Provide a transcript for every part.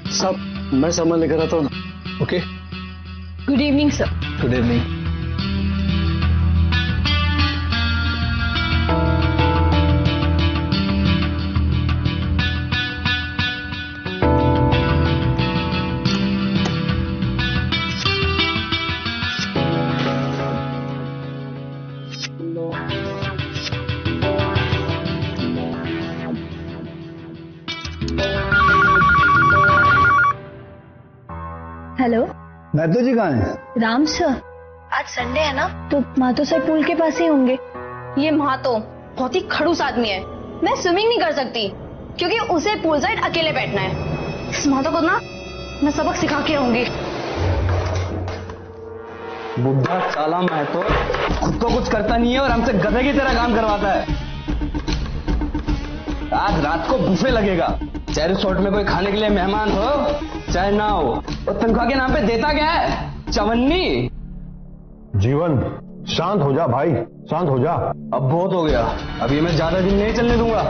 साहब, मैं सामान लेकर आता हूँ ना। Okay. Good evening sir. Good evening. Hello, Mahato ji कहाँ हैं? राम सर, आज संडे है ना, तो मातो सर पूल के पास ही होंगे। ये मातो बहुत ही खड़ूस आदमी है। मैं स्विमिंग नहीं कर सकती क्योंकि उसे पूल साइड अकेले बैठना है। इस मातो को ना मैं सबक सिखा के आऊंगी। बुढ़ा साला महतो खुद तो कुछ करता नहीं है और हमसे गधे की तरह काम करवाता है। आज रात को बुफे लगेगा, चाहे रिसोर्ट में कोई खाने के लिए मेहमान हो चाहे ना हो। और तनख्वाह के नाम पे देता क्या है? चवन्नी। जीवन, शांत हो जा भाई, शांत हो जा। अब बहुत हो गया, अब ये मैं ज्यादा दिन नहीं चलने दूंगा।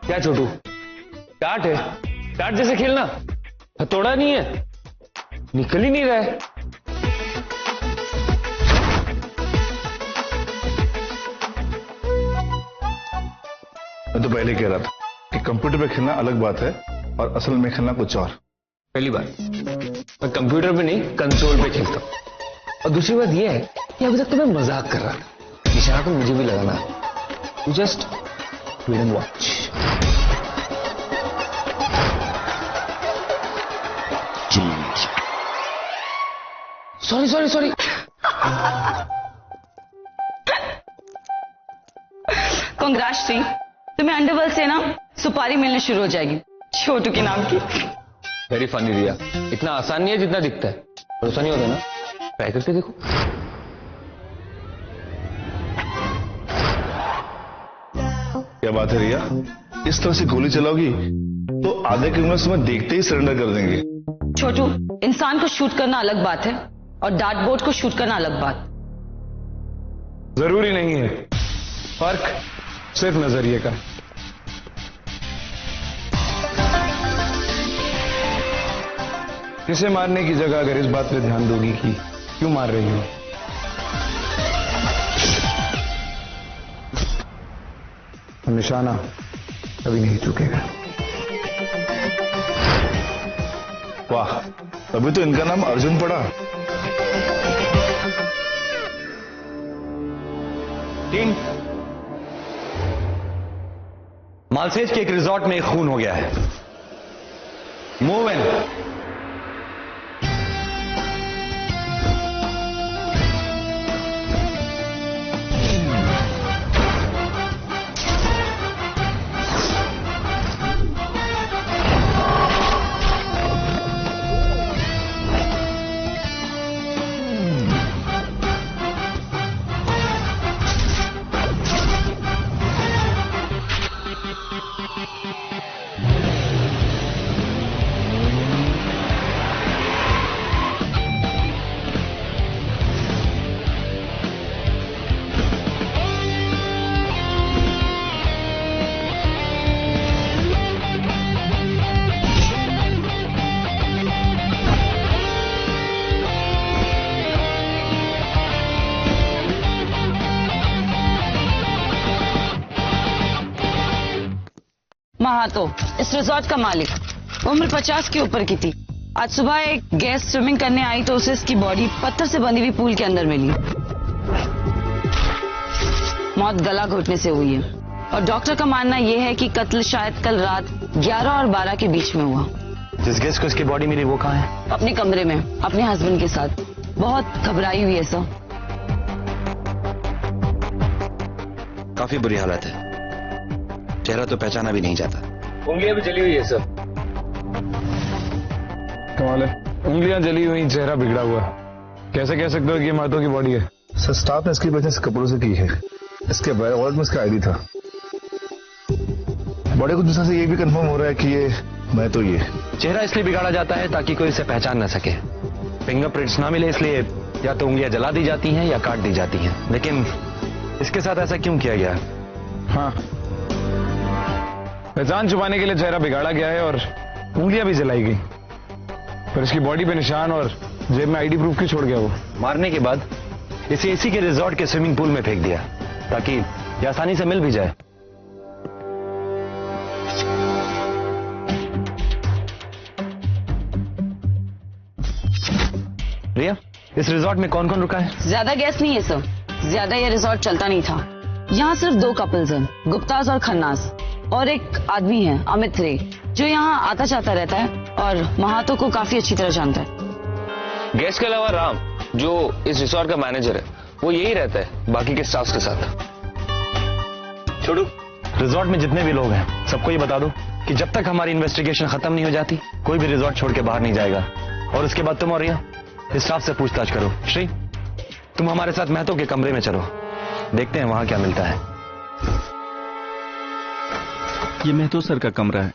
क्या छोटू, टाट है? टाट जैसे खेलना, हथौड़ा नहीं है, निकल ही नहीं रहा है। मैं तो पहले कह रहा था कि कंप्यूटर पे खेलना अलग बात है और असल में खेलना कुछ और। पहली बात, मैं कंप्यूटर पे नहीं कंसोल पे खेलता हूँ। और दूसरी बात यह है कि अभी तक तो मैं मजाक कर रहा था, निशाना तो मुझे भी लगाना है। You just wait and watch. Sorry sorry sorry. Congress Singh, तुम्हें अंडरवर्ल्ड से ना सुपारी मिलनी शुरू हो जाएगी छोटू के नाम की। वेरी फनी रिया, इतना आसान नहीं है जितना दिखता है। भरोसा नहीं होता ना, ट्राई करके देखो। क्या बात है रिया, इस तरह से गोली चलाओगी तो आधे क्रिमिनल्स तुम्हें देखते ही सरेंडर कर देंगे। छोटू, इंसान को शूट करना अलग बात है और डार्ट बोर्ड को शूट करना अलग बात। जरूरी नहीं है, फर्क सिर्फ नजरिए का। इसे मारने की जगह अगर इस बात पे ध्यान दोगी कि क्यों मार रही हो, तो निशाना कभी नहीं चुकेगा। वाह, तभी तो इनका नाम अर्जुन पड़ा। टीम, मालसेज के एक रिजॉर्ट में एक खून हो गया है। Move in. महातो, इस रिजॉर्ट का मालिक, उम्र 50 के ऊपर की थी। आज सुबह एक गेस्ट स्विमिंग करने आई तो उसे इसकी बॉडी पत्थर से बंधी हुई पूल के अंदर मिली। मौत गला घोटने से हुई है और डॉक्टर का मानना यह है कि कत्ल शायद कल रात 11 और 12 के बीच में हुआ। जिस गेस्ट को इसकी बॉडी मिली वो कहाँ है? अपने कमरे में अपने हस्बैंड के साथ। बहुत घबराई हुई है सर। काफी बुरी हालत है, चेहरा तो पहचाना भी नहीं जाता। उंगलियां भी जली हुई है सर। कमाल है, उंगलियां जली हुई, चेहरा बिगड़ा हुआ। कैसे कह सकते हो कि ये महतो की बॉडी है? सर स्टाफ ने इसकी वजह से कपड़ों से की है। इसके वॉलेट में इसका आईडी था। बॉडी को दूसरे से ये भी कंफर्म हो रहा है कि ये मैं तो ये। चेहरा इसलिए बिगाड़ा जाता है ताकि कोई इसे पहचान ना सके। फिंगरप्रिंट्स ना मिले इसलिए या तो उंगलियां जला दी जाती हैं या काट दी जाती हैं। लेकिन इसके साथ ऐसा क्यों किया गया? हाँ, पहचान छुपाने के लिए चेहरा बिगाड़ा गया है और उंगलियां भी जलाई गई, पर इसकी बॉडी पे निशान और जेब में आईडी प्रूफ क्यों छोड़ गया वो? मारने के बाद इसे इसी के रिजॉर्ट के स्विमिंग पूल में फेंक दिया ताकि ये आसानी से मिल भी जाए। रिया, इस रिजॉर्ट में कौन कौन रुका है? ज्यादा गेस्ट नहीं है सर, ज्यादा ये रिजॉर्ट चलता नहीं था। यहाँ सिर्फ 2 कपल्स हैं, गुप्ताज और खन्नास, और एक आदमी है अमित रे जो यहाँ आता जाता रहता है और महातो को काफी अच्छी तरह जानता है। गेस्ट के अलावा राम, जो इस रिसोर्ट का मैनेजर है, वो यही रहता है बाकी के स्टाफ के साथ। छोड़ू, रिजॉर्ट में जितने भी लोग हैं सबको ये बता दो कि जब तक हमारी इन्वेस्टिगेशन खत्म नहीं हो जाती कोई भी रिजॉर्ट छोड़ के बाहर नहीं जाएगा। और उसके बाद तुम और रिया स्टाफ से पूछताछ करो। श्री, तुम हमारे साथ महतो के कमरे में चलो, देखते हैं वहां क्या मिलता है। ये महतो सर का कमरा है।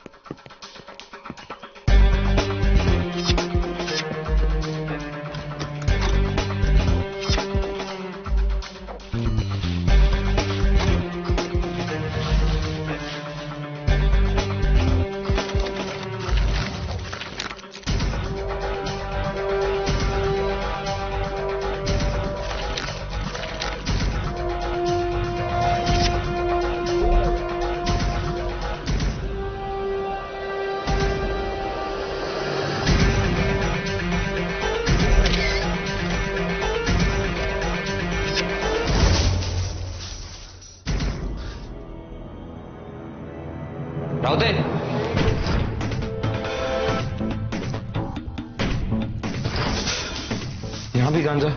राउते, यहां भी गांजा।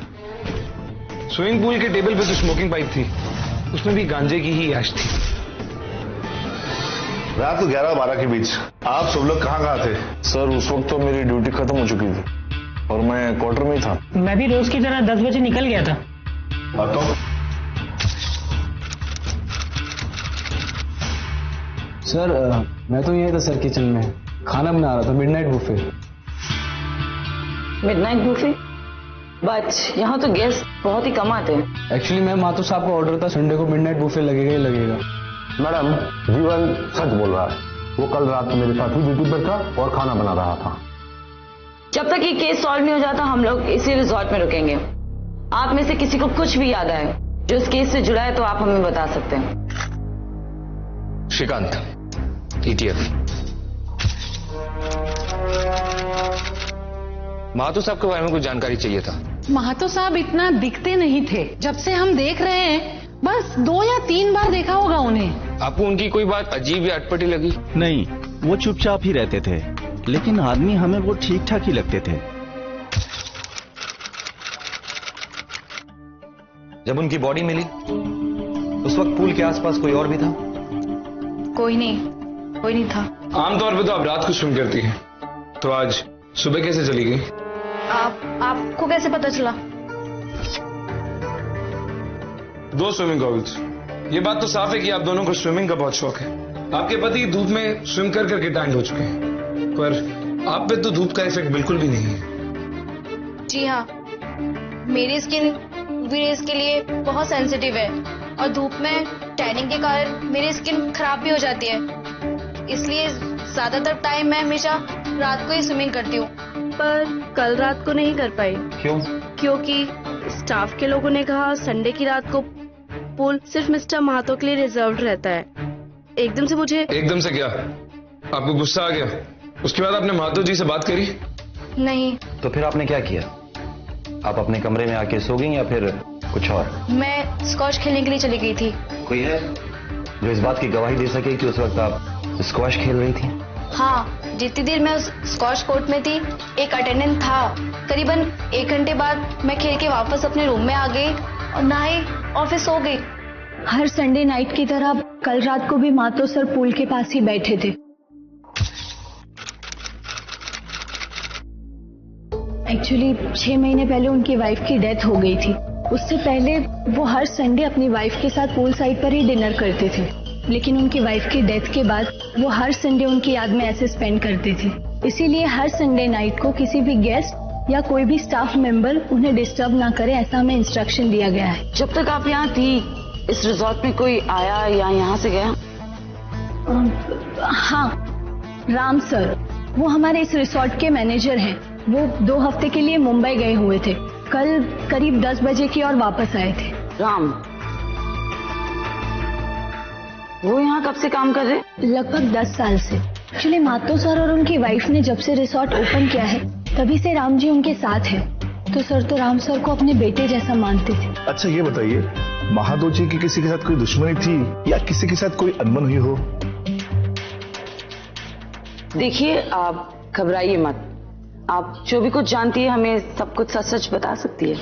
स्विमिंग पूल के टेबल पे तो स्मोकिंग पाइप थी, उसमें भी गांजे की ही ऐश थी। रात को 11 और 12 के बीच आप सब लोग कहाँ थे? सर उस वक्त तो मेरी ड्यूटी खत्म हो चुकी थी और मैं क्वार्टर में ही था। मैं भी रोज की तरह 10 बजे निकल गया था। तो सर मैं तो यही था सर, किचन में खाना बना रहा था, midnight buffet. Midnight buffet? But यहाँ तो गेस्ट बहुत ही कम आते हैं। एक्चुअली मैं मातो साहब का ऑर्डर था, संडे को मिडनाइट बुफे लगेगा ही लगेगा। मैडम, जीवन सच बोल रहा है। वो कल रात मेरे साथ ही ड्यूटी पर था और खाना बना रहा था। जब तक ये केस सॉल्व नहीं हो जाता हम लोग इसी रिजॉर्ट में रुकेंगे। आप में से किसी को कुछ भी याद आए जो इस केस से जुड़ा है तो आप हमें बता सकते हैं। श्रीकांत, ETF। महातो साहब के बारे में कुछ जानकारी चाहिए था। महातो साहब इतना दिखते नहीं थे। जब से हम देख रहे हैं बस 2 या 3 बार देखा होगा उन्हें। आपको उनकी कोई बात अजीब या अटपटी लगी? नहीं, वो चुपचाप ही रहते थे, लेकिन आदमी हमें वो ठीक ठाक ही लगते थे। जब उनकी बॉडी मिली उस वक्त पूल के आसपास कोई और भी था? कोई नहीं था। आमतौर पे तो आप रात को स्विम करती हैं, तो आज सुबह कैसे चली गई? आपको कैसे पता चला? 2 स्विमिंग गॉगल्स। ये बात तो साफ है कि आप दोनों को स्विमिंग का बहुत शौक है। आपके पति धूप में स्विम कर करके टैंड हो चुके हैं, पर आप पे तो धूप का इफेक्ट बिल्कुल भी नहीं है। जी हाँ, मेरी स्किन यूवी रेज के लिए बहुत सेंसिटिव है और धूप में टैनिंग के कारण मेरी स्किन खराब भी हो जाती है। इसलिए ज्यादातर टाइम मैं हमेशा रात को ही स्विमिंग करती हूँ। पर कल रात को नहीं कर पाई। क्यों? क्योंकि स्टाफ के लोगों ने कहा संडे की रात को पूल सिर्फ मिस्टर महातो के लिए रिजर्व रहता है। एकदम से मुझे एकदम से क्या? आपको गुस्सा आ गया? उसके बाद आपने महातो जी से बात करी? नहीं। तो फिर आपने क्या किया? आप अपने कमरे में आके सो गई या फिर कुछ और? मैं स्क्वॉश खेलने के लिए चली गई थी। कोई है जो इस बात की गवाही दे सके कि उस वक्त आप स्क्वॉश खेल रही थी? हाँ, जितनी देर मैं उस स्क्वॉश कोर्ट में थी एक अटेंडेंट था। करीबन 1 घंटे बाद मैं खेल के वापस अपने रूम में आ गई और नहाई और फिर सो गई। हर संडे नाइट की तरह कल रात को भी मातो सर पूल के पास ही बैठे थे। एक्चुअली 6 महीने पहले उनकी वाइफ की डेथ हो गई थी। उससे पहले वो हर संडे अपनी वाइफ के साथ पूल साइड पर ही डिनर करते थे, लेकिन उनकी वाइफ की डेथ के बाद वो हर संडे उनकी याद में ऐसे स्पेंड करते थे। इसीलिए हर संडे नाइट को किसी भी गेस्ट या कोई भी स्टाफ मेंबर उन्हें डिस्टर्ब ना करे, ऐसा हमें इंस्ट्रक्शन दिया गया है। जब तक आप यहाँ थी इस रिजॉर्ट में कोई आया या यहाँ से गया? हाँ, राम सर, वो हमारे इस रिसोर्ट के मैनेजर हैं। वो 2 हफ्ते के लिए मुंबई गए हुए थे। कल करीब 10 बजे की और वापस आए थे। राम, वो यहाँ कब से काम कर रहे? लगभग 10 साल से। एक्चुअली मातो सर और उनकी वाइफ ने जब से रिसोर्ट ओपन किया है तभी से राम जी उनके साथ हैं। तो सर तो राम सर को अपने बेटे जैसा मानते थे। अच्छा ये बताइए, महातो जी की किसी के साथ कोई दुश्मनी थी या किसी के साथ कोई अनबन हुई हो? देखिए, आप घबराइए मत। आप जो भी कुछ जानती है हमें सब कुछ सच सच बता सकती है।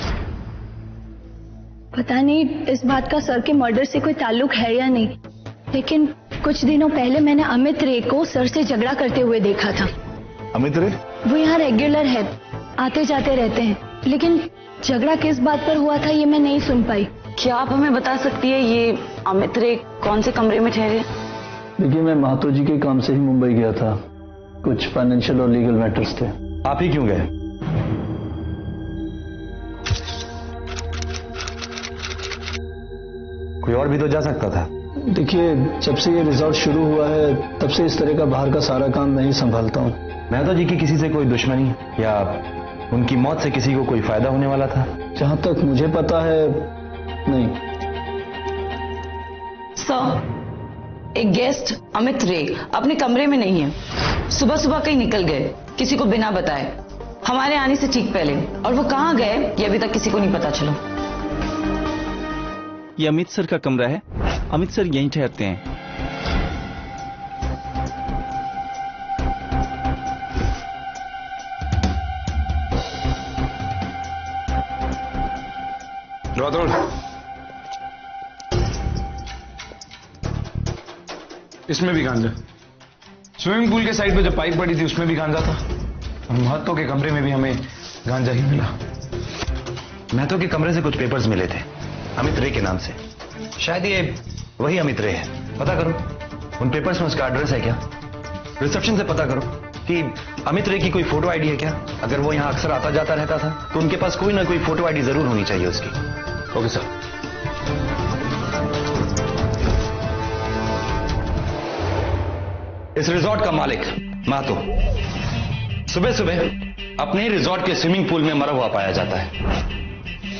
पता नहीं इस बात का सर के मर्डर से कोई ताल्लुक है या नहीं, लेकिन कुछ दिनों पहले मैंने अमित रे को सर से झगड़ा करते हुए देखा था। अमित रे? वो यहाँ रेगुलर है, आते जाते रहते हैं, लेकिन झगड़ा किस बात पर हुआ था ये मैं नहीं सुन पाई। क्या आप हमें बता सकती है ये अमित रे कौन से कमरे में ठहरे? देखिए, मैं महातो जी के काम से ही मुंबई गया था। कुछ फाइनेंशियल और लीगल मैटर्स थे। आप ही क्यों गए? कोई और भी तो जा सकता था। देखिए, जब से ये रिजॉर्ट शुरू हुआ है तब से इस तरह का बाहर का सारा काम मैं ही संभालता हूँ। मेहता जी की किसी से कोई दुश्मनी या उनकी मौत से किसी को कोई फायदा होने वाला था? जहां तक मुझे पता है नहीं। सर, एक गेस्ट अमित रे अपने कमरे में नहीं है। सुबह सुबह कहीं निकल गए किसी को बिना बताए, हमारे आने से ठीक पहले, और वो कहाँ गए ये अभी तक किसी को नहीं पता चला। ये अमित सर का कमरा है। अमित सर यहीं ठहरते हैं। राठौड़, इसमें भी गांजा। स्विमिंग पूल के साइड पे जो पाइप पड़ी थी उसमें भी गांजा था। महतो के कमरे में भी हमें गांजा ही मिला। महतो के कमरे से कुछ पेपर्स मिले थे अमित रे के नाम से। शायद ये वही अमित रे है। पता करो उन पेपर्स में उसका एड्रेस है क्या? रिसेप्शन से पता करो कि अमित रे की कोई फोटो आईडी है क्या? अगर वो यहाँ अक्सर आता जाता रहता था तो उनके पास कोई ना कोई फोटो आईडी जरूर होनी चाहिए उसकी। Okay sir. इस रिजॉर्ट का मालिक महतो सुबह सुबह अपने रिजॉर्ट के स्विमिंग पूल में मरा हुआ पाया जाता है।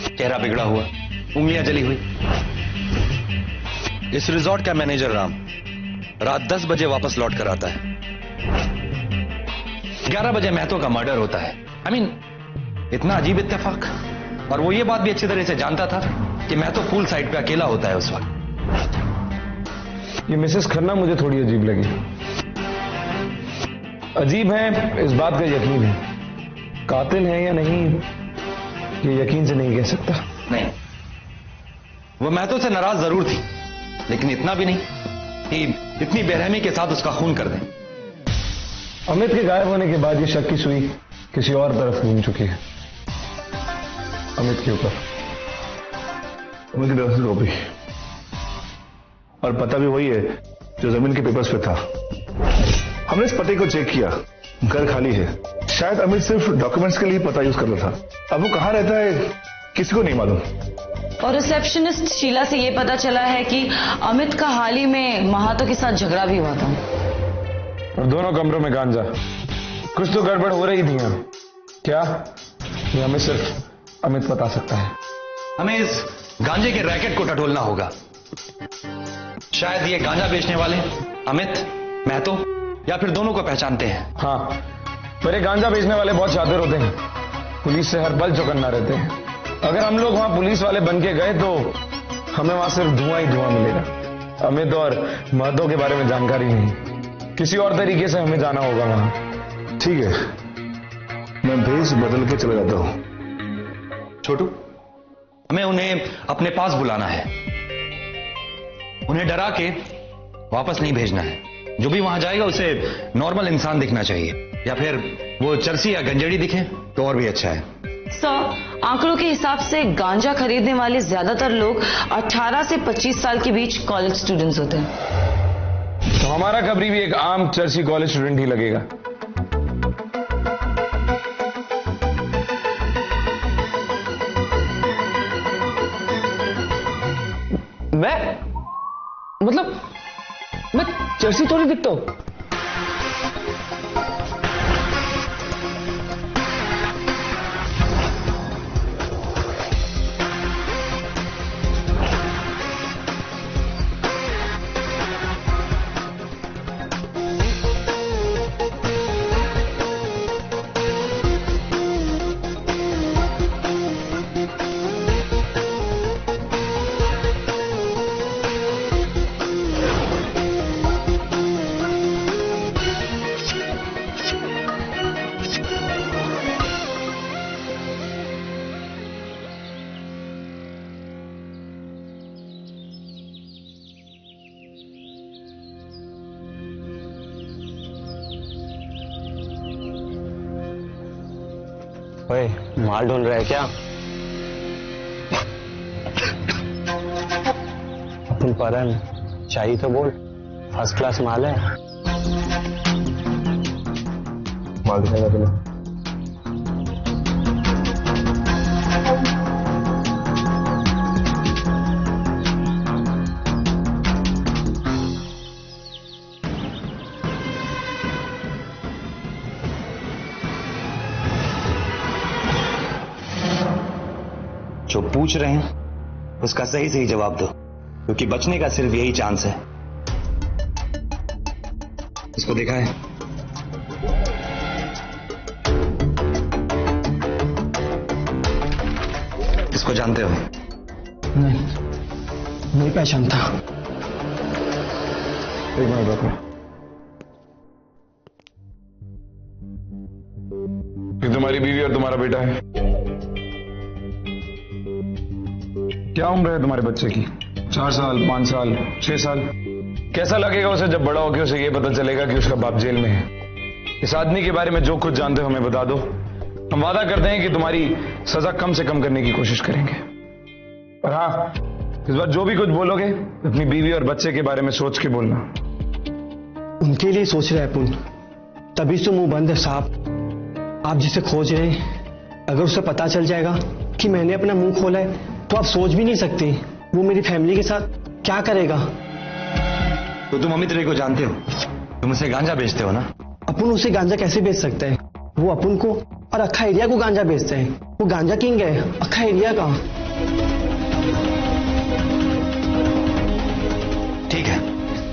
चेहरा बिगड़ा हुआ, उंगलियां जली हुई। इस रिजॉर्ट का मैनेजर राम रात 10 बजे वापस लौट कर आता है। 11 बजे महतो का मर्डर होता है। I mean, इतना अजीब इत्तेफाक। और वो ये बात भी अच्छी तरह से जानता था कि मैं तो पूल साइड पे अकेला होता है उस वक्त। ये मिसेस खन्ना मुझे थोड़ी अजीब लगी। अजीब है इस बात का यकीन है, कातिल है या नहीं ये यकीन से नहीं कह सकता। नहीं, वो महतो से नाराज जरूर थी, लेकिन इतना भी नहीं कि इतनी बेरहमी के साथ उसका खून कर दें। अमित के गायब होने के बाद ये शक की सुई किसी और तरफ घूम चुकी है, अमित के ऊपर। अमित की तरफ से कॉपी, और पता भी वही है जो जमीन के पेपर्स पे था। हमने इस पते को चेक किया, घर खाली है। शायद अमित सिर्फ डॉक्यूमेंट्स के लिए पता यूज कर रहा था। अब वो कहां रहता है किसी को नहीं मालूम। और रिसेप्शनिस्ट शीला से ये पता चला है कि अमित का हाल ही में महातो के साथ झगड़ा भी हुआ था। और दोनों कमरों में गांजा। कुछ तो गड़बड़ हो रही थी यहाँ। क्या? ये हमें सिर्फ अमित बता सकता है। हमें इस गांजे के रैकेट को टटोलना होगा। शायद ये गांजा बेचने वाले अमित, महतो या फिर दोनों को पहचानते हैं। हाँ, पर ये गांजा बेचने वाले बहुत शातिर होते हैं, पुलिस से हर पल चौकन्ना रहते हैं। अगर हम लोग वहां पुलिस वाले बन के गए तो हमें वहां सिर्फ धुआं ही धुआं मिलेगा। अमित और महतो के बारे में जानकारी नहीं, किसी और तरीके से हमें जाना होगा वहां। ठीक है, मैं भेस बदल के चला जाता हूं। छोटू, हमें उन्हें अपने पास बुलाना है, उन्हें डरा के वापस नहीं भेजना है। जो भी वहां जाएगा उसे नॉर्मल इंसान दिखना चाहिए, या फिर वो चरसी या गंजेड़ी दिखे तो और भी अच्छा है। सर, आंकड़ों के हिसाब से गांजा खरीदने वाले ज्यादातर लोग 18 से 25 साल के बीच कॉलेज स्टूडेंट्स होते हैं। तो हमारा खबरी भी एक आम चर्ची कॉलेज स्टूडेंट ही लगेगा। मैं चर्ची थोड़ी दिखता हूं। ओए, माल ढूंढ रहा है क्या? अपन परन चाहिए तो बोल, फर्स्ट क्लास माल है। माल दिखाएगा तुम्हें। जो पूछ रहे हैं उसका सही सही जवाब दो, क्योंकि बचने का सिर्फ यही चांस है। इसको देखा है? इसको जानते हो? नहीं पहचानता। एक मिनट रुको। ये तुम्हारी बीवी और तुम्हारा बेटा है। क्या उम्र है तुम्हारे बच्चे की? 4 साल, 5 साल, 6 साल? कैसा लगेगा उसे जब बड़ा होकर उसे ये पता चलेगा कि उसका बाप जेल में है? इस आदमी के बारे में जो कुछ जानते हो हमें बता दो। हम वादा करते हैं कि तुम्हारी सजा कम से कम करने की कोशिश करेंगे। और हाँ, इस बार जो भी कुछ बोलोगे अपनी बीवी और बच्चे के बारे में सोच के बोलना। उनके लिए सोच रहे हैं अपन, तभी तो मुंह बंद है साहब। आप जिसे खोज रहे हैं, अगर उसे पता चल जाएगा कि मैंने अपना मुंह खोला है तो आप सोच भी नहीं सकते वो मेरी फैमिली के साथ क्या करेगा। तो तुम अमित रे को जानते हो? तुम उसे गांजा बेचते हो ना? अपन उसे गांजा कैसे बेच सकते हैं? वो अपन को और अक्खा एरिया को गांजा बेचते हैं। वो गांजा किंग है अक्खा एरिया का। ठीक है,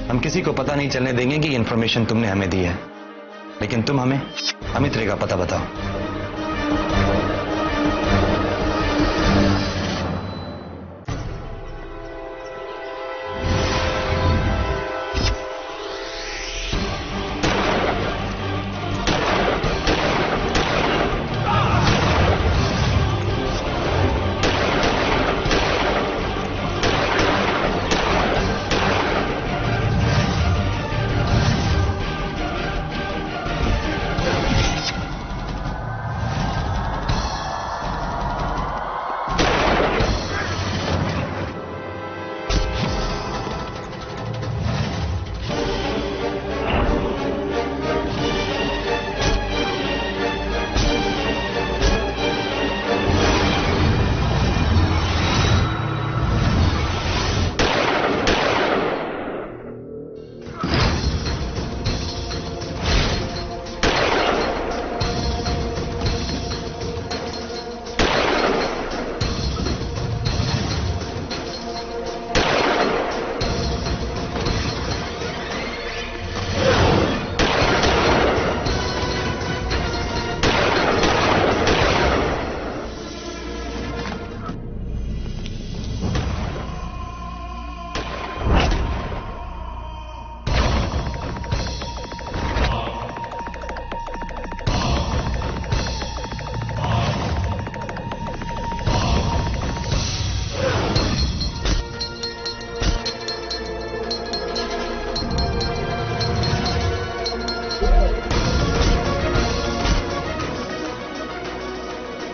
हम किसी को पता नहीं चलने देंगे कि इंफॉर्मेशन तुमने हमें दी है, लेकिन तुम हमें अमित रे का पता बताओ।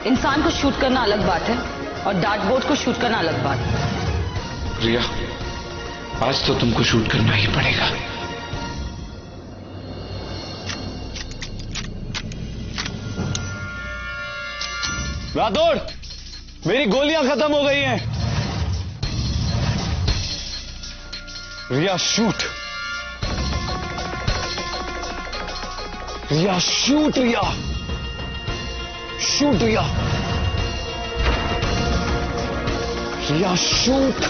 इंसान को शूट करना अलग बात है और डार्टबोर्ड को शूट करना अलग बात है। रिया, आज तो तुमको शूट करना ही पड़ेगा। राठौड़, मेरी गोलियां खत्म हो गई हैं। रिया शूट, रिया शूट, रिया शूट, रिया रिया शूट।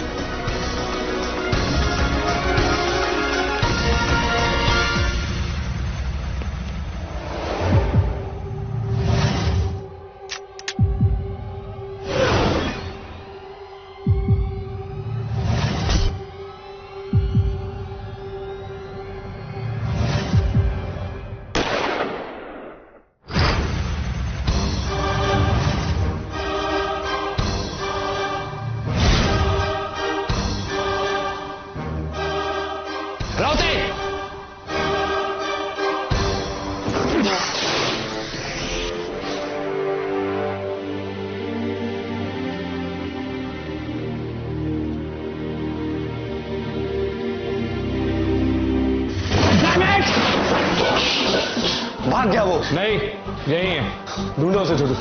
भाग गया वो? नहीं, यही है, ढूंढो उसे छोटू।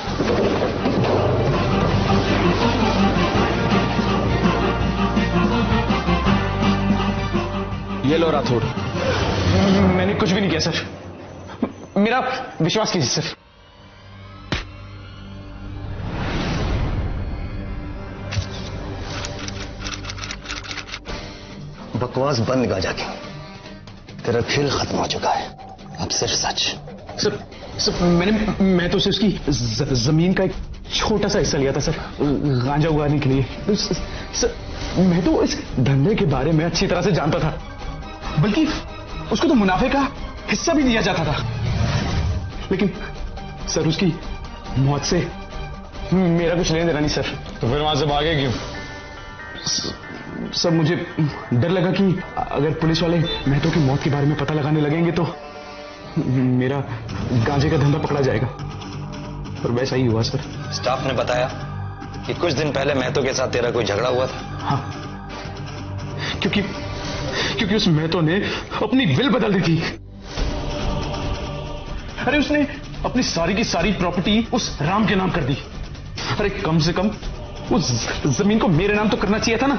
ये लो राठौड़, मैंने कुछ भी नहीं किया सर, मेरा विश्वास कीजिए सर। बकवास बंद गाजा की, तेरा खेल खत्म हो चुका है, अब सिर्फ सच। सर मैं तो सिर्फ उसकी जमीन का एक छोटा सा हिस्सा लिया था सर, गांजा उगाने के लिए। सर मैं तो इस धंधे के बारे में अच्छी तरह से जानता था, बल्कि उसको तो मुनाफे का हिस्सा भी दिया जाता था, लेकिन सर उसकी मौत से मेरा कुछ लेना देना नहीं सर। तो फिर वहां से भागे क्यों? सर मुझे डर लगा कि अगर पुलिस वाले महतो की मौत के बारे में पता लगाने लगेंगे तो मेरा गांजे का धंधा पकड़ा जाएगा, और वैसा ही हुआ सर। स्टाफ ने बताया कि कुछ दिन पहले महतो के साथ तेरा कोई झगड़ा हुआ था। हाँ, क्योंकि उस महतो ने अपनी विल बदल दी थी। अरे उसने अपनी सारी की सारी प्रॉपर्टी उस राम के नाम कर दी। अरे कम से कम उस जमीन को मेरे नाम तो करना चाहिए था ना।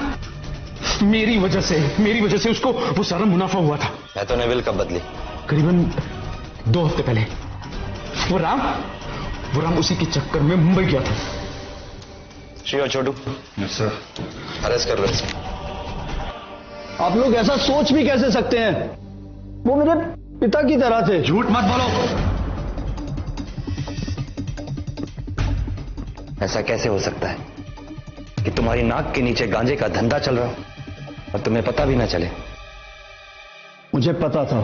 मेरी वजह से उसको वो सारा मुनाफा हुआ था। महतो ने विल कब बदली? करीबन 2 हफ्ते पहले। वो राम उसी के चक्कर में मुंबई गया था। श्री और छोटू, सर अरेस्ट कर लो इसे। आप लोग ऐसा सोच भी कैसे सकते हैं? वो मेरे पिता की तरह थे। झूठ मत बोलो। ऐसा कैसे हो सकता है कि तुम्हारी नाक के नीचे गांजे का धंधा चल रहा हो और तुम्हें पता भी ना चले? मुझे पता था,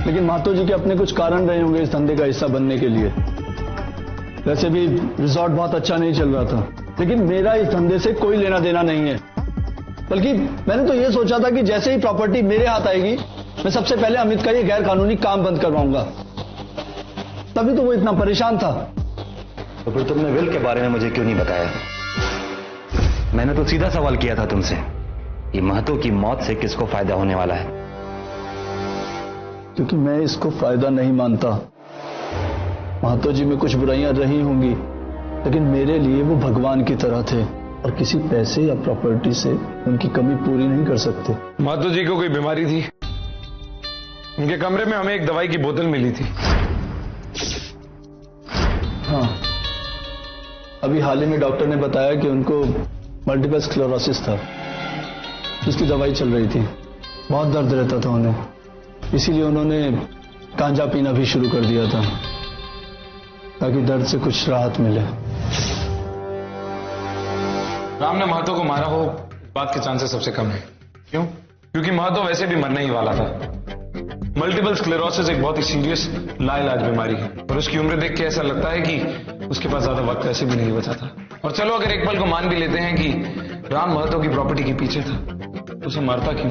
लेकिन महतो जी के अपने कुछ कारण रहे होंगे इस धंधे का हिस्सा बनने के लिए। वैसे भी रिजॉर्ट बहुत अच्छा नहीं चल रहा था, लेकिन मेरा इस धंधे से कोई लेना देना नहीं है। बल्कि मैंने तो यह सोचा था कि जैसे ही प्रॉपर्टी मेरे हाथ आएगी, मैं सबसे पहले अमित का ये गैर कानूनी काम बंद करवाऊंगा। तभी तो वो इतना परेशान था। तो फिर तुमने विल के बारे में मुझे क्यों नहीं बताया? मैंने तो सीधा सवाल किया था तुमसे, ये महतो की मौत से किसको फायदा होने वाला है? क्योंकि मैं इसको फायदा नहीं मानता। महतो जी में कुछ बुराइयां रही होंगी, लेकिन मेरे लिए वो भगवान की तरह थे और किसी पैसे या प्रॉपर्टी से उनकी कमी पूरी नहीं कर सकते। महतो जी को कोई बीमारी थी। उनके कमरे में हमें एक दवाई की बोतल मिली थी। हाँ, अभी हाल ही में डॉक्टर ने बताया कि उनको मल्टीपल स्क्लेरोसिस था, जिसकी दवाई चल रही थी। बहुत दर्द रहता था उन्हें, इसीलिए उन्होंने गांजा पीना भी शुरू कर दिया था, ताकि दर्द से कुछ राहत मिले। राम ने महतो को मारा हो, बात के चांसेस सबसे कम है। क्यों? क्योंकि महतो वैसे भी मरने ही वाला था। मल्टीपल स्क्लेरोसिस एक बहुत ही सीरियस लाइलाज बीमारी है, और उसकी उम्र देख के ऐसा लगता है कि उसके पास ज्यादा वक्त ऐसे भी नहीं बचा था। और चलो अगर एक पल को मान भी लेते हैं कि राम महतो की प्रॉपर्टी के पीछे था, तो उसे मारता क्यों?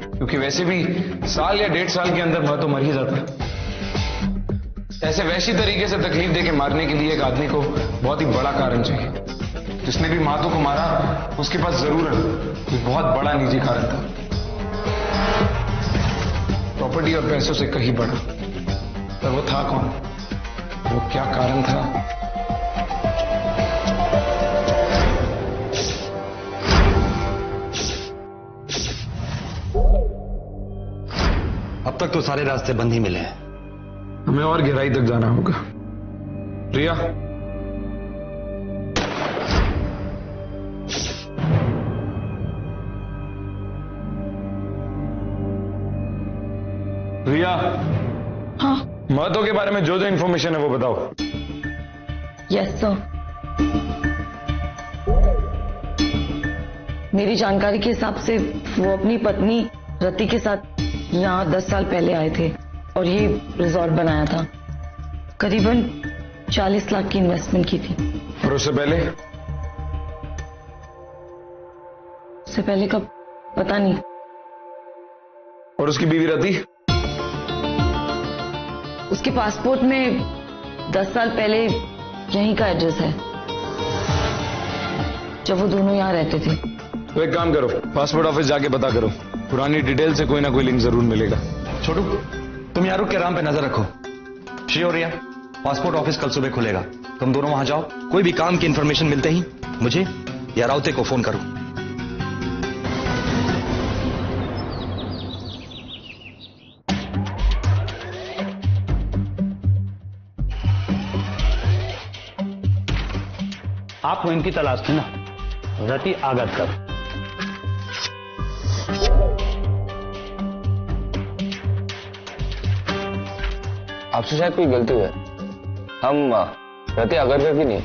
क्योंकि वैसे भी 1 साल या 1.5 साल के अंदर महतो मर ही जाता। ऐसे वैसी तरीके से तकलीफ देके मारने के लिए एक आदमी को बहुत ही बड़ा कारण चाहिए। जिसने भी मातो को मारा उसके पास जरूर एक बहुत बड़ा निजी कारण था, प्रॉपर्टी और पैसों से कहीं बड़ा। पर वो था कौन, वो क्या कारण था? अब तक तो सारे रास्ते बंद ही मिले हैं। हमें और गहराई तक जाना होगा। रिया, रिया। हाँ महतो के बारे में जो जो इंफॉर्मेशन है वो बताओ। Yes sir. मेरी जानकारी के हिसाब से वो अपनी पत्नी रति के साथ यहाँ 10 साल पहले आए थे और ये रिजॉर्ट बनाया था। करीबन 40 लाख की इन्वेस्टमेंट की थी। और उससे पहले? उससे पहले कब पता नहीं। और उसकी बीवी रति? उसके पासपोर्ट में 10 साल पहले यहीं का एड्रेस है, जब वो दोनों यहाँ रहते थे। तो एक काम करो, पासपोर्ट ऑफिस जाके पता करो, पुरानी डिटेल से कोई ना कोई लिंक जरूर मिलेगा। छोटू, तुम यहाँ रुक के आराम पे नजर रखो। श्री और रिया, पासपोर्ट ऑफिस कल सुबह खुलेगा, तुम दोनों वहां जाओ। कोई भी काम की इंफॉर्मेशन मिलते ही मुझे या राउते को फोन करो। आपको इनकी तलाश थी ना, रति आगरकर। आपसे शायद कोई गलती हुई है। हम रति आगरकर की नहीं,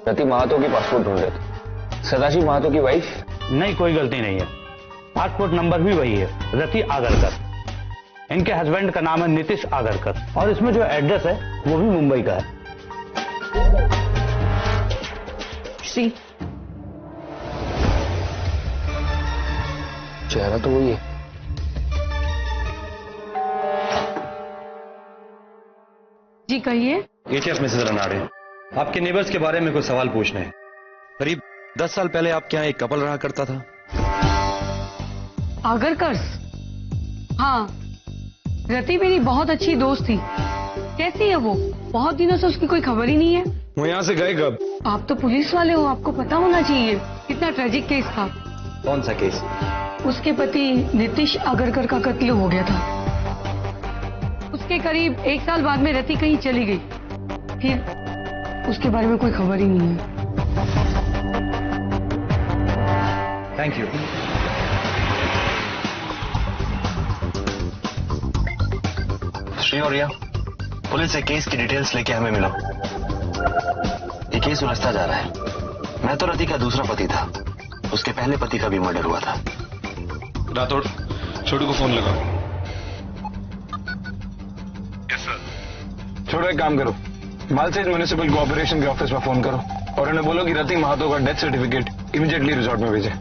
रति महातो की पासपोर्ट ढूंढ रहे थे। सदाशिव महातो की वाइफ? नहीं, कोई गलती नहीं है। पासपोर्ट नंबर भी वही है, रति आगरकर। इनके हस्बैंड का नाम है नीतीश आगरकर और इसमें जो एड्रेस है वो भी मुंबई का है। श्री, चेहरा तो वही है। जी कहिए। एटीएफ में से रनाड़े, आपके नेबर्स के बारे में कुछ सवाल पूछने हैं। करीब 10 साल पहले आपके यहाँ एक कपल रहा करता था। आगरकर? हाँ, रति मेरी बहुत अच्छी दोस्त थी। कैसी है वो? बहुत दिनों से उसकी कोई खबर ही नहीं है। वो यहाँ से गए कब? आप तो पुलिस वाले हो, आपको पता होना चाहिए। कितना ट्रेजिक केस था। कौन सा केस? उसके पति नीतीश आगरकर का कत्ल हो गया था। उसके करीब 1 साल बाद में रति कहीं चली गई, फिर उसके बारे में कोई खबर ही नहीं है। Thank you. श्री और रिया, पुलिस से केस की डिटेल्स लेके हमें मिलो। ये केस उलझता जा रहा है। मैं तो रति का दूसरा पति था, उसके पहले पति का भी मर्डर हुआ था। राठौड़, छोटू को फोन लगाओ। छोड़ो, एक काम करो, मालसेज म्युनिसिपल कोऑपरेशन के ऑफिस में फोन करो और उन्हें बोलो कि रति महातो का डेथ सर्टिफिकेट इमीडिएटली रिजॉर्ट में भेजे।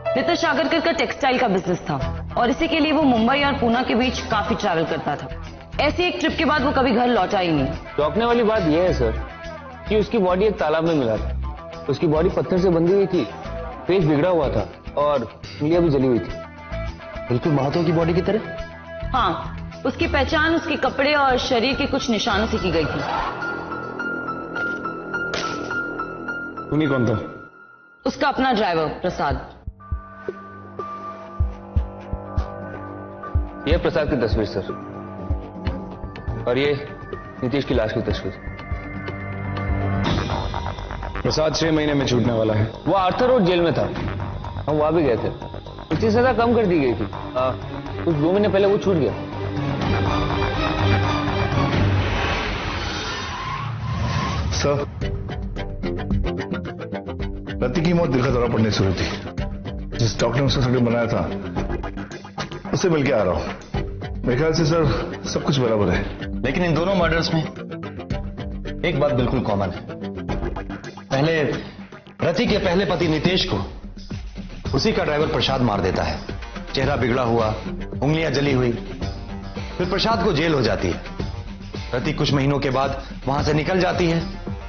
नीतीश आगरकर का टेक्सटाइल का बिजनेस था और इसी के लिए वो मुंबई और पूना के बीच काफी ट्रैवल करता था। ऐसी एक ट्रिप के बाद वो कभी घर लौटा ही नहीं। चौंकने वाली बात यह है सर कि उसकी बॉडी एक तालाब में मिला था। उसकी बॉडी पत्थर से बंधी हुई थी, फेस बिगड़ा हुआ था और उंगलियां भी जली हुई थी, बिल्कुल महातो की बॉडी की तरह। हाँ, उसकी पहचान उसके कपड़े और शरीर के कुछ निशानों से की गई थी। उन्हीं कौन था? उसका अपना ड्राइवर प्रसाद। यह प्रसाद की तस्वीर सर, और ये नीतीश की लाश की तस्वीर। प्रसाद 6 महीने में छूटने वाला है। वो आर्थर रोड जेल में था, हम वहां भी गए थे। उसकी सजा कम कर दी गई थी, कुछ 2 महीने पहले वो छूट गया। सर, रति की मौत दिल का दौरा पड़ने से हुई थी। जिस डॉक्टर ने उसका सर्टिफिकेट बनाया था उससे मिलके आ रहा हूं। मेरे ख्याल से सर सब कुछ बराबर है। लेकिन इन दोनों मर्डर्स में एक बात बिल्कुल कॉमन है। पहले रति के पहले पति नितेश को उसी का ड्राइवर प्रसाद मार देता है। चेहरा बिगड़ा हुआ, उंगलियां जली हुई। फिर प्रसाद को जेल हो जाती है। रति कुछ महीनों के बाद वहां से निकल जाती है।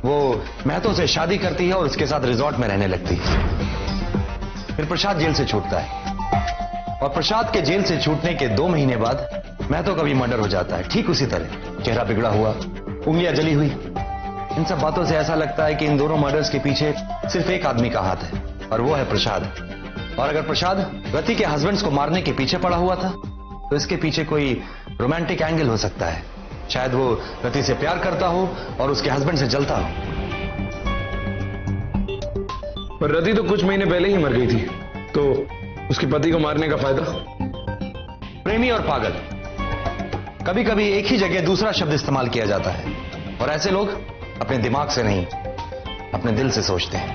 वो महतो से शादी करती है और उसके साथ रिजॉर्ट में रहने लगती है। फिर प्रसाद जेल से छूटता है और प्रसाद के जेल से छूटने के 2 महीने बाद महतो का भी मर्डर हो जाता है, ठीक उसी तरह। चेहरा बिगड़ा हुआ, उंगलियां जली हुई। इन सब बातों से ऐसा लगता है कि इन दोनों मर्डर्स के पीछे सिर्फ एक आदमी का हाथ है और वो है प्रसाद। और अगर प्रसाद रति के हस्बैंड्स को मारने के पीछे पड़ा हुआ था तो इसके पीछे कोई रोमांटिक एंगल हो सकता है। शायद वो रति से प्यार करता हो और उसके हस्बैंड से जलता हो। पर रति तो कुछ महीने पहले ही मर गई थी, तो उसके पति को मारने का फायदा? प्रेमी और पागल, कभी कभी एक ही जगह दूसरा शब्द इस्तेमाल किया जाता है और ऐसे लोग अपने दिमाग से नहीं, अपने दिल से सोचते हैं।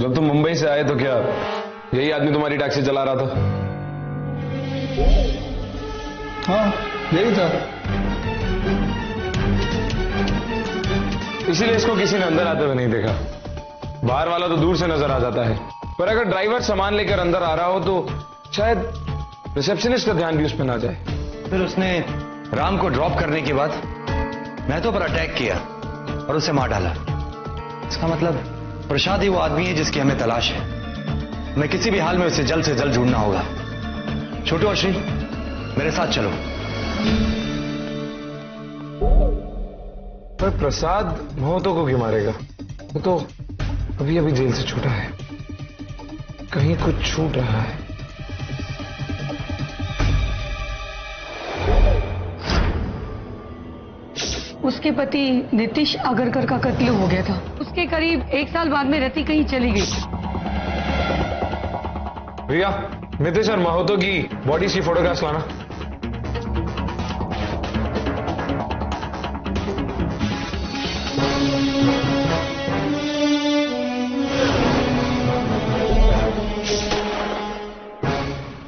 जब तुम मुंबई से आए तो क्या यही आदमी तुम्हारी टैक्सी चला रहा था? हाँ, यही था। इसीलिए इसको किसी ने अंदर आते हुए नहीं देखा। बाहर वाला तो दूर से नजर आ जाता है, पर अगर ड्राइवर सामान लेकर अंदर आ रहा हो तो शायद रिसेप्शनिस्ट का ध्यान भी उस पर ना जाए। फिर उसने राम को ड्रॉप करने के बाद महतो पर अटैक किया और उसे मार डाला। इसका मतलब प्रसाद ही वो आदमी है जिसकी हमें तलाश है। हमें किसी भी हाल में उसे जल्द से जल्द ढूंढना होगा। छोटू और श्री, मेरे साथ चलो। पर प्रसाद महतो को क्यों मारेगा? वो तो अभी अभी जेल से छूटा है। कहीं कुछ छूट रहा है। उसके पति नीतीश आगरकर का कत्ल हो गया था। उसके करीब 1 साल बाद में रति कहीं चली गई। रिया, नीतीश और महतो की बॉडीज की फोटोग्राफ्स लाना।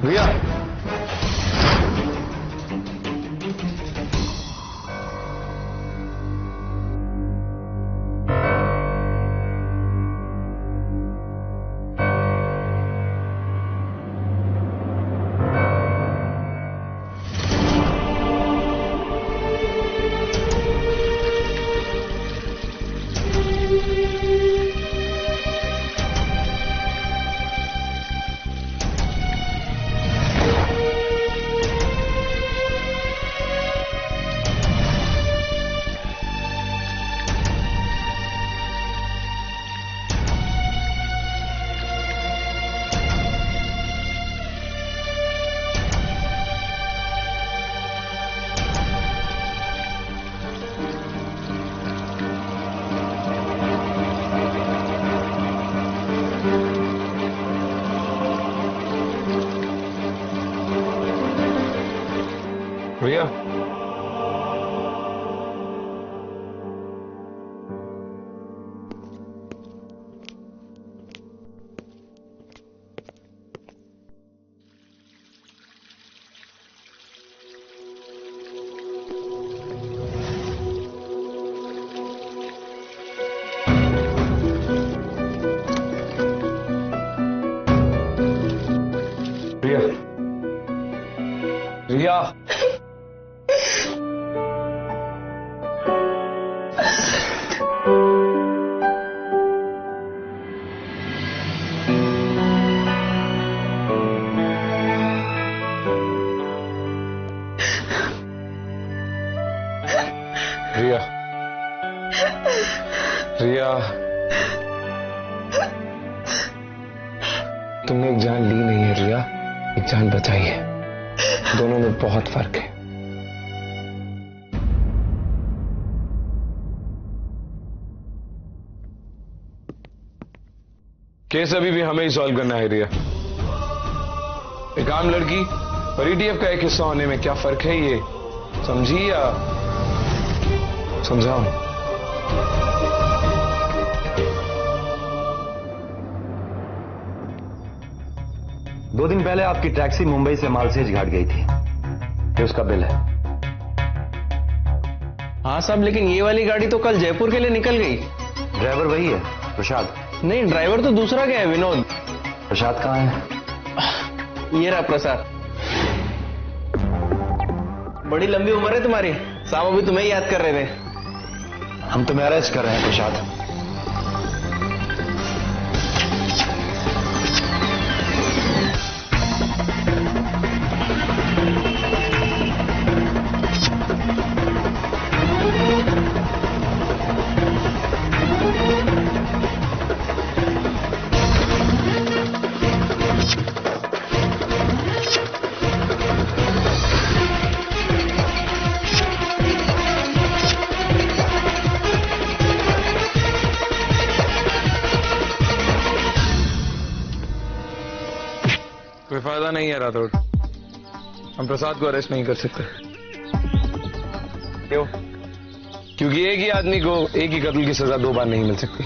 रिया, रिया, रिया, रिया, रिया, रिया, तुमने एक जान ली नहीं है रिया, एक जान बचाई है। दोनों में बहुत फर्क है। केस अभी भी हमें ही सॉल्व करना है रिया। एक आम लड़की और ईडीएफ का एक हिस्सा होने में क्या फर्क है, ये समझी या समझाओ? दो दिन पहले आपकी टैक्सी मुंबई से मालसेज घाट गई थी। ये उसका बिल है। हाँ साहब, लेकिन ये वाली गाड़ी तो कल जयपुर के लिए निकल गई। ड्राइवर वही है प्रसाद? नहीं, ड्राइवर तो दूसरा क्या है, विनोद। प्रसाद कहाँ है? ये रहा प्रसाद। बड़ी लंबी उम्र है तुम्हारी, साहब अभी तुम्हें याद कर रहे थे। हम तुम्हें अरेस्ट कर रहे हैं प्रसाद। कोई फायदा नहीं है राठौड़, हम प्रसाद को अरेस्ट नहीं कर सकते। क्यों? क्योंकि एक ही आदमी को एक ही कत्ल की सजा 2 बार नहीं मिल सकती।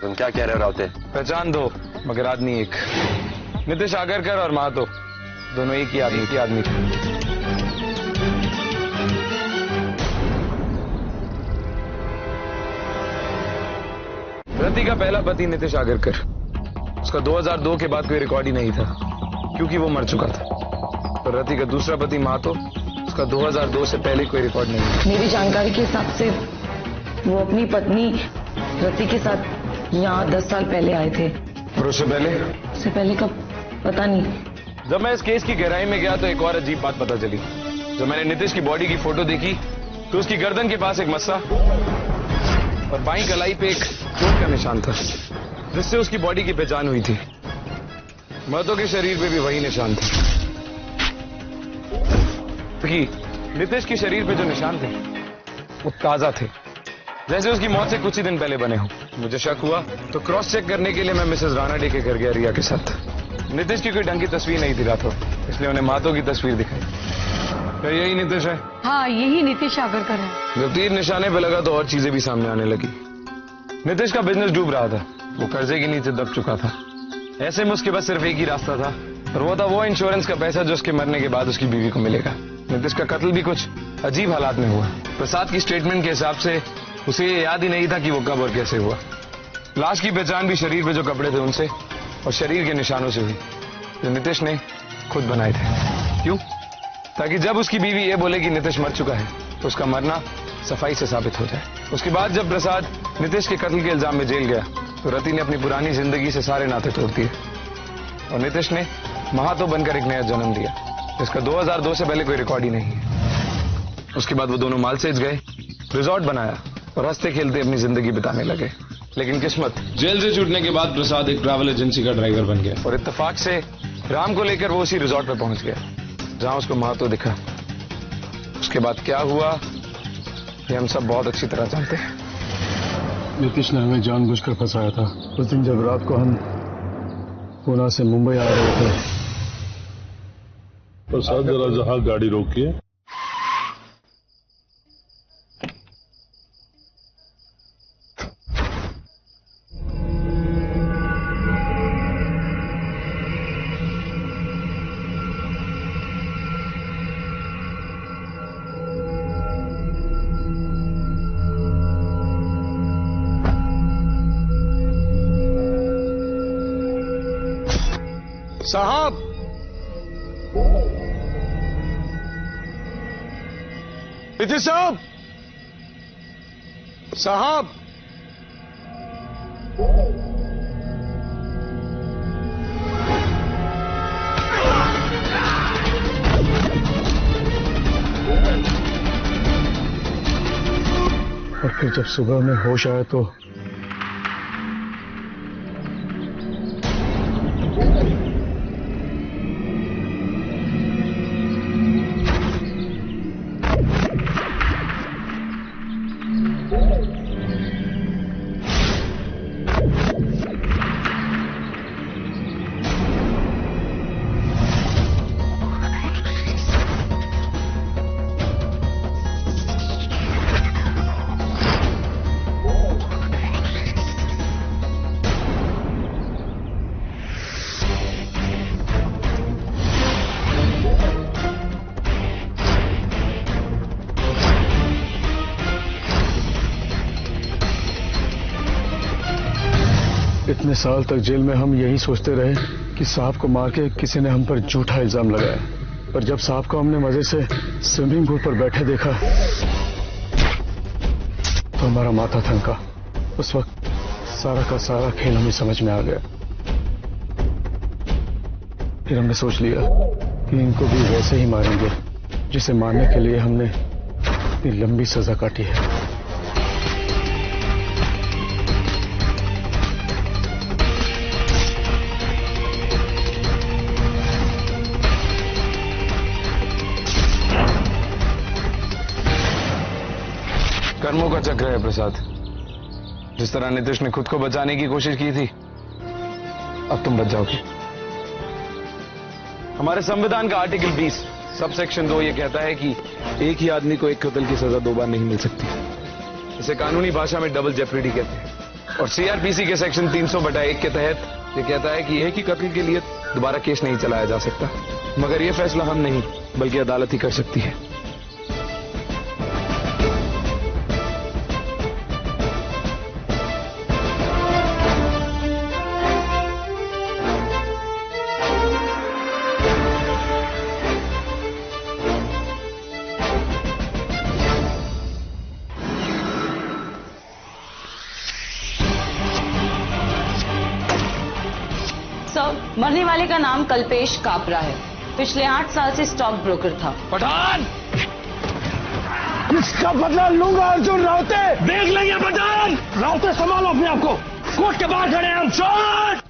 तुम क्या कह रहे हो रावते? पहचान 2 मगर आदमी एक। नीतीश आगरकर और महातो दोनों एक ही आदमी थे। रति का पहला पति नीतीश आगरकर, उसका 2002 के बाद कोई रिकॉर्ड ही नहीं था क्योंकि वो मर चुका था। और रति का दूसरा पति महातो, उसका 2002 से पहले कोई रिकॉर्ड नहीं था। मेरी जानकारी के हिसाब से वो अपनी पत्नी रति के साथ यहाँ 10 साल पहले आए थे। और उससे पहले कब पता नहीं। जब मैं इस केस की गहराई में गया तो एक और अजीब बात पता चली। जब मैंने नीतीश की बॉडी की फोटो देखी तो उसकी गर्दन के पास एक मस्सा और बाईं कलाई पे एक चोट का निशान था, जिससे उसकी बॉडी की पहचान हुई थी। महतो के शरीर पे भी वही निशान थे। क्योंकि नीतीश के शरीर पे जो निशान थे वो ताजा थे, जैसे उसकी मौत से कुछ ही दिन पहले बने हो। मुझे शक हुआ तो क्रॉस चेक करने के लिए मैं मिसेस राणा डे के घर गया रिया के साथ। नीतीश की कोई ढंग की तस्वीर नहीं थी राठौर, इसलिए उन्हें महतो की तस्वीर दिखाई। क्या यही नीतीश है? हाँ, यही नीतीश आगरकर है। जब तीर निशाने पे लगा तो और चीजें भी सामने आने लगी। नीतीश का बिजनेस डूब रहा था, वो कर्जे के नीचे दब चुका था। ऐसे में उसके पास सिर्फ एक ही रास्ता था और वो था वो इंश्योरेंस का पैसा जो उसके मरने के बाद उसकी बीवी को मिलेगा। नीतीश का कत्ल भी कुछ अजीब हालात में हुआ। प्रसाद की स्टेटमेंट के हिसाब से उसे ये याद ही नहीं था कि वो कब और कैसे हुआ। लाश की पहचान भी शरीर पे जो कपड़े थे उनसे और शरीर के निशानों से हुई, जो नीतीश ने खुद बनाए थे। क्यों? ताकि जब उसकी बीवी ये बोले कि नीतीश मर चुका है तो उसका मरना सफाई से साबित हो जाए। उसके बाद जब प्रसाद नीतीश के कत्ल के इल्जाम में जेल गया तो रति ने अपनी पुरानी जिंदगी से सारे नाते तोड़ दिए और नीतीश ने महातो बनकर एक नया जन्म दिया, जिसका 2002 से पहले कोई रिकॉर्ड ही नहीं है। उसके बाद वो दोनों मालसेज गए, रिजॉर्ट बनाया और हंसते खेलते अपनी जिंदगी बिताने लगे। लेकिन किस्मत, जेल से छूटने के बाद प्रसाद एक ट्रैवल एजेंसी का ड्राइवर बन गया और इत्तेफाक से राम को लेकर वो उसी रिजॉर्ट पर पहुंच गया जहां उसको महातो दिखा। उसके बाद क्या हुआ ये हम सब बहुत अच्छी तरह जानते हैं। नीतीश ने हमें जानबूझकर फंसाया था। उस दिन जब रात को हम पुणे से मुंबई आ रहे थे, प्रसाद जरा जहां गाड़ी रोकिए। साहब, नीतीश साहब, साहब, और फिर जब सुबह में होश आया तो इतने साल तक जेल में हम यही सोचते रहे कि साहब को मार के किसी ने हम पर झूठा इल्जाम लगाया, पर जब साहब को हमने मजे से स्विमिंग पूल पर बैठे देखा तो हमारा माथा थनका। उस वक्त सारा का सारा खेल हमें समझ में आ गया। फिर हमने सोच लिया कि इनको भी वैसे ही मारेंगे जिसे मारने के लिए हमने इतनी लंबी सजा काटी है। कर्मों का चक्र है प्रसाद। जिस तरह नीतीश ने खुद को बचाने की कोशिश की थी, अब तुम बच जाओगे। हमारे संविधान का आर्टिकल 20 सब सेक्शन 2 ये कहता है कि एक ही आदमी को एक कत्ल की सजा 2 बार नहीं मिल सकती। इसे कानूनी भाषा में डबल जेपरिडी कहते हैं। और सीआरपीसी के सेक्शन 300/1 के तहत ये कहता है कि एक ही कत्ल के लिए दोबारा केस नहीं चलाया जा सकता। मगर यह फैसला हम नहीं बल्कि अदालत ही कर सकती है। मरने वाले का नाम कल्पेश कापरा है। पिछले 8 साल से स्टॉक ब्रोकर था। पठान, इसका बदला लूंगा अर्जुन रावते। देख लेंगे पठान। रावते संभालो अपने आप को। कोर्ट के बाहर खड़े हैं हम। शॉट।